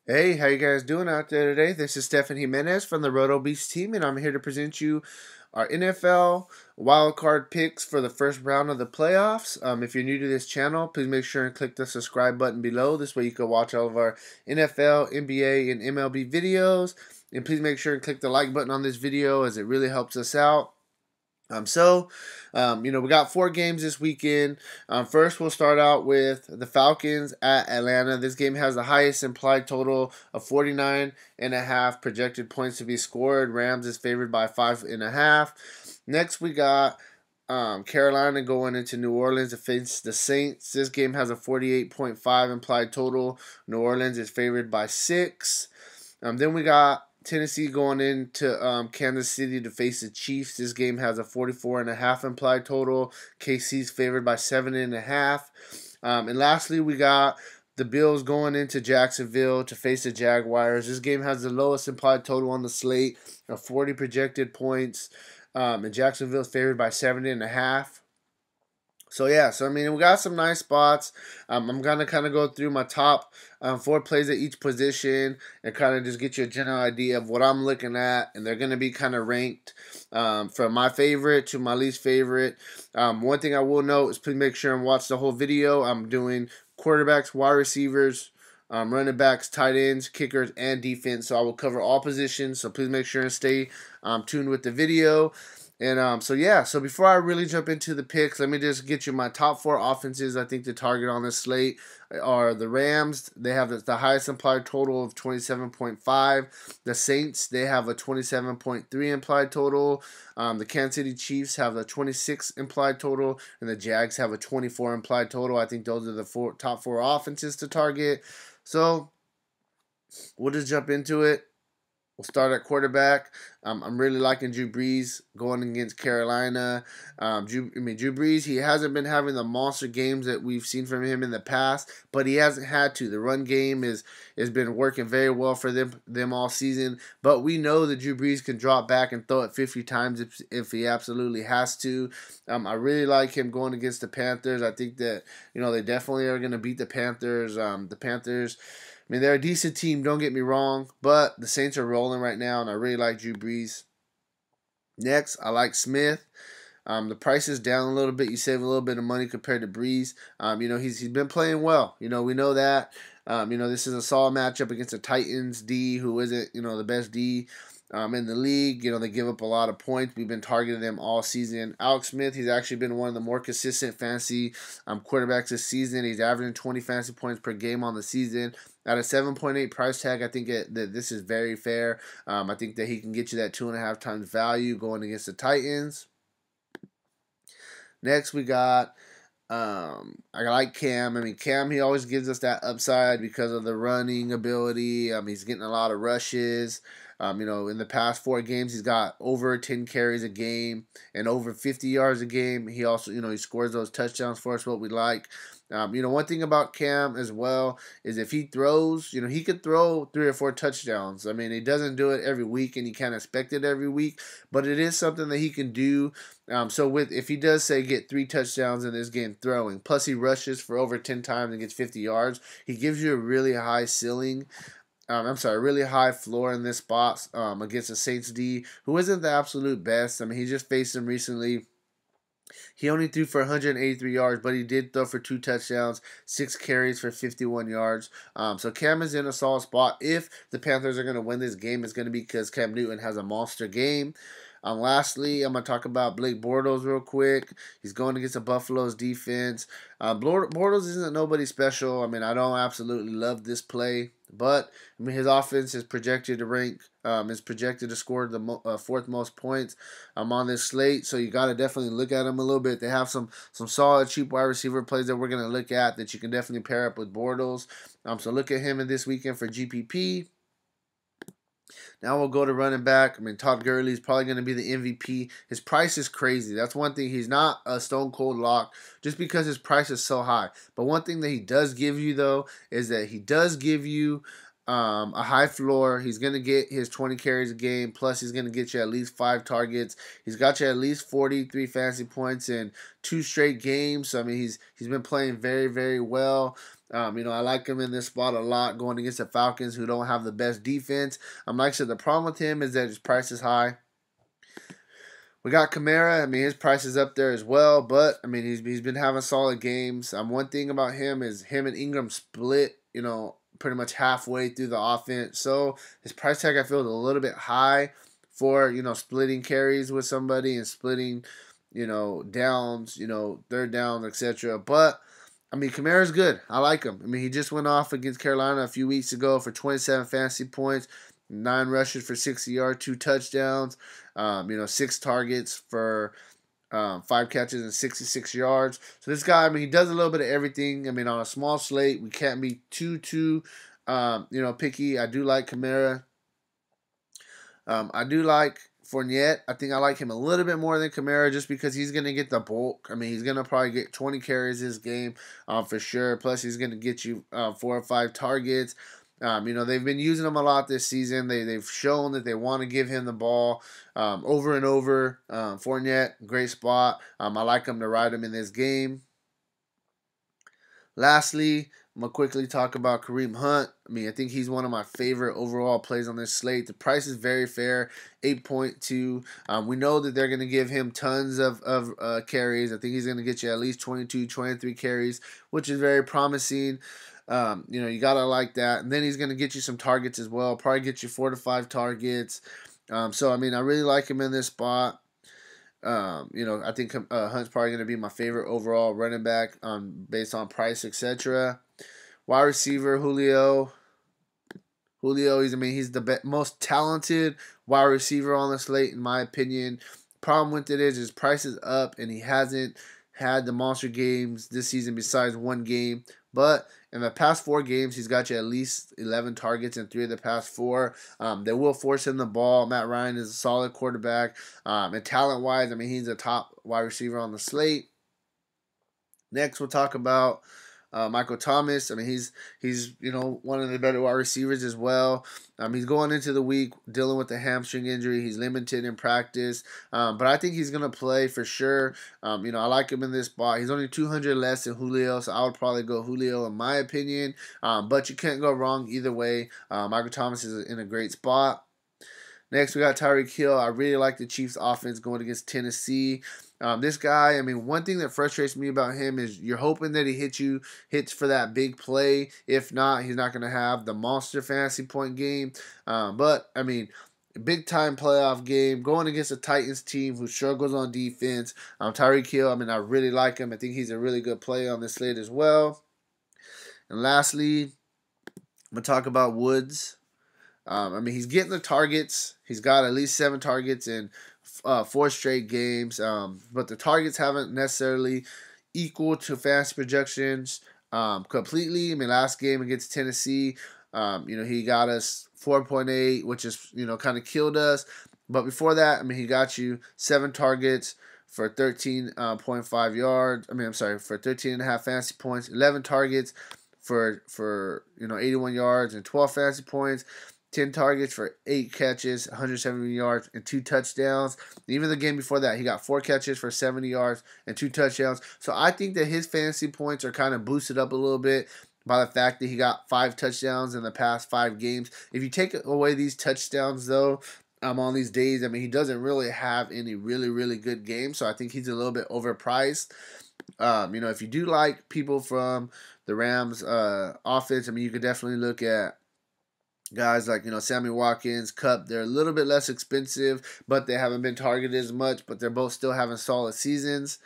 Hey, how you guys doing out there today? This is Stefan Jimenez from the Roto Beast team, and I'm here to present you our NFL wildcard picks for the first round of the playoffs. If you're new to this channel, please make sure and click the subscribe button below. This way you can watch all of our NFL, NBA, and MLB videos. And please make sure and click the like button on this video as it really helps us out. We got 4 games this weekend. First, we'll start out with the Falcons at Atlanta. This game has the highest implied total of 49.5 projected points to be scored. Rams is favored by 5.5. Next, we got Carolina going into New Orleans to face the Saints. This game has a 48.5 implied total. New Orleans is favored by 6. Then we got Tennessee going into Kansas City to face the Chiefs. This game has a 44.5 implied total. KC's favored by 7.5. And lastly, we got the Bills going into Jacksonville to face the Jaguars. This game has the lowest implied total on the slate of 40 projected points. And Jacksonville's favored by 7.5. So we got some nice spots. I'm gonna kind of go through my top 4 plays at each position and kind of just get you a general idea of what I'm looking at, and they're gonna be kind of ranked from my favorite to my least favorite. One thing I will note is please make sure and watch the whole video. I'm doing quarterbacks, wide receivers, running backs, tight ends, kickers, and defense. So I will cover all positions. So please make sure and stay tuned with the video. And so before I really jump into the picks, let me just get you my top 4 offenses I think to target on this slate are the Rams. They have the highest implied total of 27.5. The Saints, they have a 27.3 implied total. The Kansas City Chiefs have a 26 implied total, and the Jags have a 24 implied total. I think those are the top 4 offenses to target. So we'll just jump into it. We'll start at quarterback. I'm really liking Drew Brees going against Carolina. Drew Brees, he hasn't been having the monster games that we've seen from him in the past, but he hasn't had to. The run game has been working very well for them all season. But we know that Drew Brees can drop back and throw it 50 times if he absolutely has to. I really like him going against the Panthers. I think that they definitely are going to beat the Panthers. The Panthers, they're a decent team, don't get me wrong, but the Saints are rolling right now, and I really like Drew Brees. Next, I like Smith. The price is down a little bit. You save a little bit of money compared to Brees. He's been playing well. We know that. This is a solid matchup against the Titans D, who isn't, the best D in the league. They give up a lot of points. We've been targeting them all season. Alex Smith, he's actually been one of the more consistent fantasy quarterbacks this season. He's averaging 20 fantasy points per game on the season. At a 7.8 price tag, I think that this is very fair. I think that he can get you that 2.5 times value going against the Titans. Next, we got I like Cam. Cam, he always gives us that upside because of the running ability. He's getting a lot of rushes. In the past 4 games, he's got over 10 carries a game and over 50 yards a game. He also, he scores those touchdowns for us, what we like. One thing about Cam as well is if he throws, he could throw 3 or 4 touchdowns. He doesn't do it every week, and you can't expect it every week, but it is something that he can do. If he does say get 3 touchdowns in this game throwing, plus he rushes for over 10 times and gets 50 yards, he gives you a really high ceiling. Really high floor in this spot against the Saints D, who isn't the absolute best. He just faced them recently. He only threw for 183 yards, but he did throw for 2 touchdowns, 6 carries for 51 yards. So Cam is in a solid spot. If the Panthers are going to win this game, it's going to be because Cam Newton has a monster game. Lastly, I'm going to talk about Blake Bortles real quick. He's going against the Buffalo's defense. Bortles isn't nobody special. I don't absolutely love this play, but his offense is projected to score the 4th most points on this slate. So you got to definitely look at him a little bit. They have some solid cheap wide receiver plays that we're going to look at that you can definitely pair up with Bortles. So look at him in this weekend for GPP. Now we'll go to running back. Todd Gurley is probably going to be the MVP. His price is crazy. That's one thing. He's not a stone cold lock just because his price is so high. But one thing that he does give you, though, is that he does give you a high floor. He's going to get his 20 carries a game, plus he's going to get you at least 5 targets. He's got you at least 43 fantasy points in 2 straight games. So, he's been playing very, very well. I like him in this spot a lot going against the Falcons, who don't have the best defense. Like I said, the problem with him is that his price is high. We got Kamara. His price is up there as well, but he's been having solid games. One thing about him is him and Ingram split, pretty much halfway through the offense. So his price tag, I feel, is a little bit high for splitting carries with somebody and splitting, downs, third downs, etc. But Kamara's good. I like him. He just went off against Carolina a few weeks ago for 27 fantasy points, 9 rushes for 60 yards, 2 touchdowns, 6 targets for 5 catches and 66 yards. So this guy, he does a little bit of everything. On a small slate, we can't be too picky. I do like Kamara. I do like Fournette. I think I like him a little bit more than Kamara just because he's going to get the bulk. He's going to probably get 20 carries this game for sure. Plus, he's going to get you 4 or 5 targets. They've been using him a lot this season. They've shown that they want to give him the ball over and over. Fournette, great spot. I like him to ride him in this game. Lastly, I'm going to quickly talk about Kareem Hunt. I think he's one of my favorite overall plays on this slate. The price is very fair, 8.2. We know that they're going to give him tons of carries. I think he's going to get you at least 22, 23 carries, which is very promising. You got to like that. And then he's going to get you some targets as well. Probably get you 4 to 5 targets. So, I really like him in this spot. I think Hunt's probably going to be my favorite overall running back based on price, etc. Wide receiver, Julio. He's the most talented wide receiver on the slate, in my opinion. Problem with it is his price is up, and he hasn't had the monster games this season besides one game. But in the past 4 games, he's got you at least 11 targets in 3 of the past 4. They will force him the ball. Matt Ryan is a solid quarterback. And talent-wise, he's a top wide receiver on the slate. Next, we'll talk about Michael Thomas. He's one of the better wide receivers as well. He's going into the week dealing with a hamstring injury. He's limited in practice, but I think he's gonna play for sure. I like him in this spot. He's only 200 less than Julio, so I would probably go Julio in my opinion. But you can't go wrong either way. Michael Thomas is in a great spot. Next, we got Tyreek Hill. I really like the Chiefs' offense going against Tennessee. This guy, one thing that frustrates me about him is you're hoping that he hits for that big play. If not, he's not going to have the monster fantasy point game. But big time playoff game going against a Titans team who struggles on defense. Tyreek Hill, I really like him. I think he's a really good play on this slate as well. And lastly, I'm going to talk about Woods. He's getting the targets. He's got at least 7 targets in 4 straight games. But the targets haven't necessarily equal to fantasy projections completely. Last game against Tennessee, he got us 4.8, which is, kind of killed us. But before that, he got you 7 targets for 13.5 yards. For 13.5 fantasy points, 11 targets for 81 yards and 12 fantasy points. 10 targets for 8 catches, 170 yards, and 2 touchdowns. Even the game before that, he got 4 catches for 70 yards and 2 touchdowns. So I think that his fantasy points are kind of boosted up a little bit by the fact that he got 5 touchdowns in the past 5 games. If you take away these touchdowns, though, on these days, he doesn't really have any really, really good games. So I think he's a little bit overpriced. If you do like people from the Rams offense, you could definitely look at guys like, Sammy Watkins, Kupp. They're a little bit less expensive, but they haven't been targeted as much, but they're both still having solid seasons.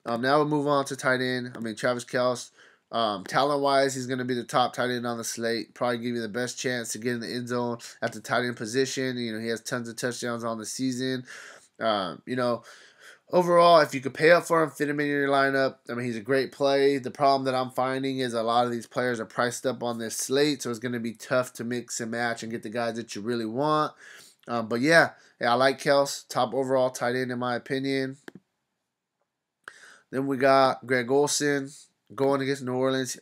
Now we'll move on to tight end. Travis Kelce. Talent-wise, he's going to be the top tight end on the slate. Probably give you the best chance to get in the end zone at the tight end position. He has tons of touchdowns on the season. Overall, if you could pay up for him, fit him in your lineup, he's a great play. The problem that I'm finding is a lot of these players are priced up on this slate, so it's going to be tough to mix and match and get the guys that you really want. But yeah, I like Kelce, top overall tight end in my opinion. Then we got Greg Olsen going against New Orleans.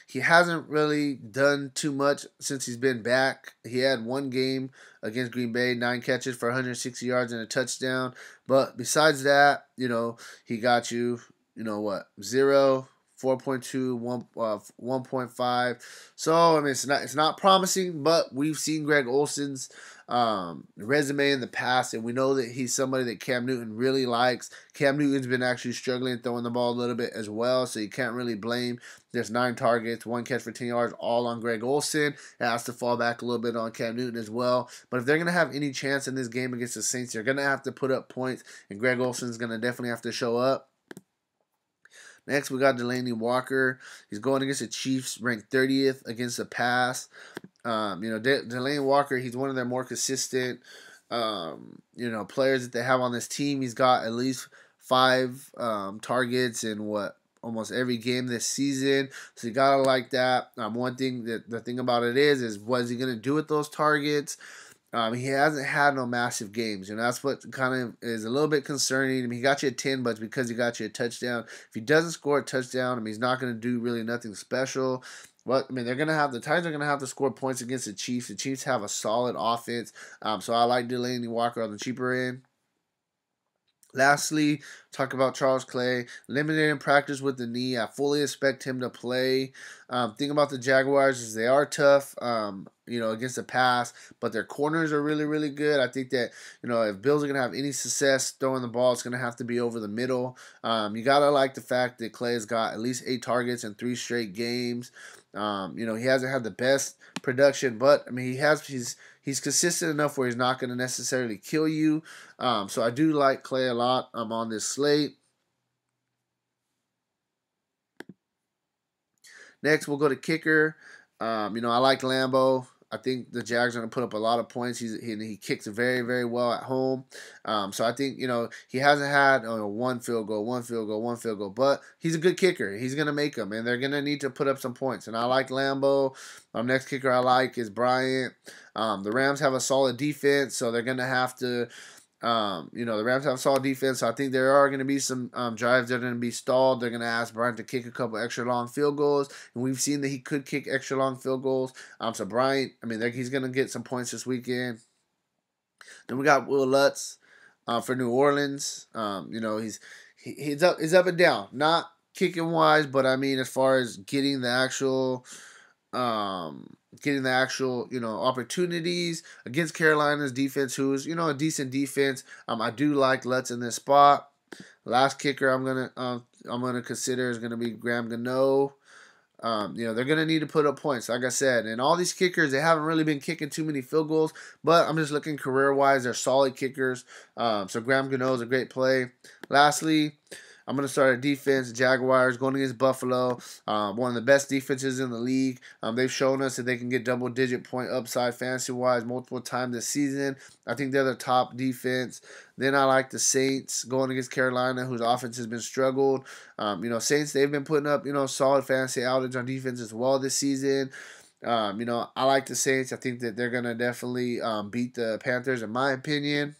He hasn't really done too much since he's been back. He had 1 game against Green Bay, 9 catches for 160 yards and a touchdown. But besides that, he got you, 0, 4.2, 1.5. So I mean, it's not promising, but we've seen Greg Olsen's resume in the past, and we know that he's somebody that Cam Newton really likes. Cam Newton's been actually struggling throwing the ball a little bit as well, so you can't really blame. There's 9 targets, 1 catch for 10 yards, all on Greg Olsen. It has to fall back a little bit on Cam Newton as well. But if they're going to have any chance in this game against the Saints, they're going to have to put up points, and Greg Olsen's going to definitely have to show up. Next, we got Delanie Walker. He's going against the Chiefs, ranked 30th against the pass. Delanie Walker, he's one of their more consistent, players that they have on this team. He's got at least 5 targets in almost every game this season. So you gotta like that. One thing the thing about it is what is he gonna do with those targets? He hasn't had no massive games, and that's what kind of is a little bit concerning. I mean, he got you a 10, but it's because he got you a touchdown. If he doesn't score a touchdown, I mean, he's not going to do really nothing special. But I mean, the Titans are going to have to score points against the Chiefs. The Chiefs have a solid offense, so I like Delanie Walker on the cheaper end. Lastly, talk about Charles Clay. Limited in practice with the knee. I fully expect him to play. Thing about the Jaguars is they are tough, against the pass, but their corners are really, really good. I think that, if Bills are going to have any success throwing the ball, it's going to have to be over the middle. You got to like the fact that Clay has got at least 8 targets in 3 straight games. He hasn't had the best production, but, I mean, he's consistent enough where he's not going to necessarily kill you. So I do like Clay a lot. I'm on this slate. Next, we'll go to kicker. I like Lambo. I think the Jags are going to put up a lot of points. He kicks very, very well at home. So I think, he hasn't had one field goal, but he's a good kicker. He's going to make them, and they're going to need to put up some points. And I like Lambo. Next kicker I like is Bryant. The Rams have a solid defense, so they're going to have to the Rams have a solid defense, so I think there are going to be some drives that are going to be stalled. They're going to ask Bryant to kick a couple extra long field goals, and we've seen that he could kick extra long field goals. So Bryant, I mean, he's going to get some points this weekend. Then we got Will Lutz for New Orleans. He's up and down, not kicking wise, but I mean as far as getting the actual opportunities against Carolina's defense, who's a decent defense. I do like Lutz in this spot. Last kicker I'm gonna consider is gonna be Gano. They're gonna need to put up points, like I said. And all these kickers, they haven't really been kicking too many field goals, but I'm just looking career wise, they're solid kickers. So Gano is a great play. Lastly, I'm going to start at defense. Jaguars going against Buffalo, one of the best defenses in the league. They've shown us that they can get double-digit point upside fantasy-wise multiple times this season. I think they're the top defense. Then I like the Saints going against Carolina, whose offense has been struggled. Saints, they've been putting up, solid fantasy outage on defense as well this season. I like the Saints. I think that they're going to definitely beat the Panthers, in my opinion.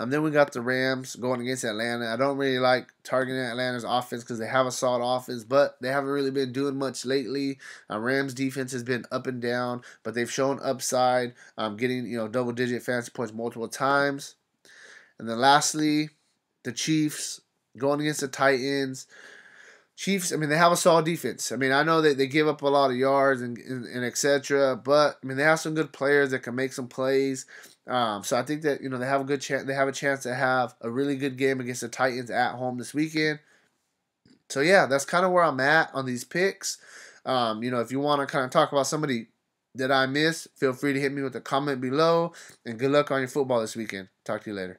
Then we got the Rams going against Atlanta. I don't really like targeting Atlanta's offense because they have a solid offense, but they haven't really been doing much lately. Rams defense has been up and down, but they've shown upside, getting double-digit fantasy points multiple times. And then lastly, the Chiefs going against the Titans. Chiefs, I mean, they have a solid defense. I mean, I know that they give up a lot of yards and etc., but I mean, they have some good players that can make some plays. So I think that they have a good chance. They have a chance to have a really good game against the Titans at home this weekend. So yeah, that's kind of where I'm at on these picks. If you want to kind of talk about somebody that I missed, feel free to hit me with a comment below. And good luck on your football this weekend. Talk to you later.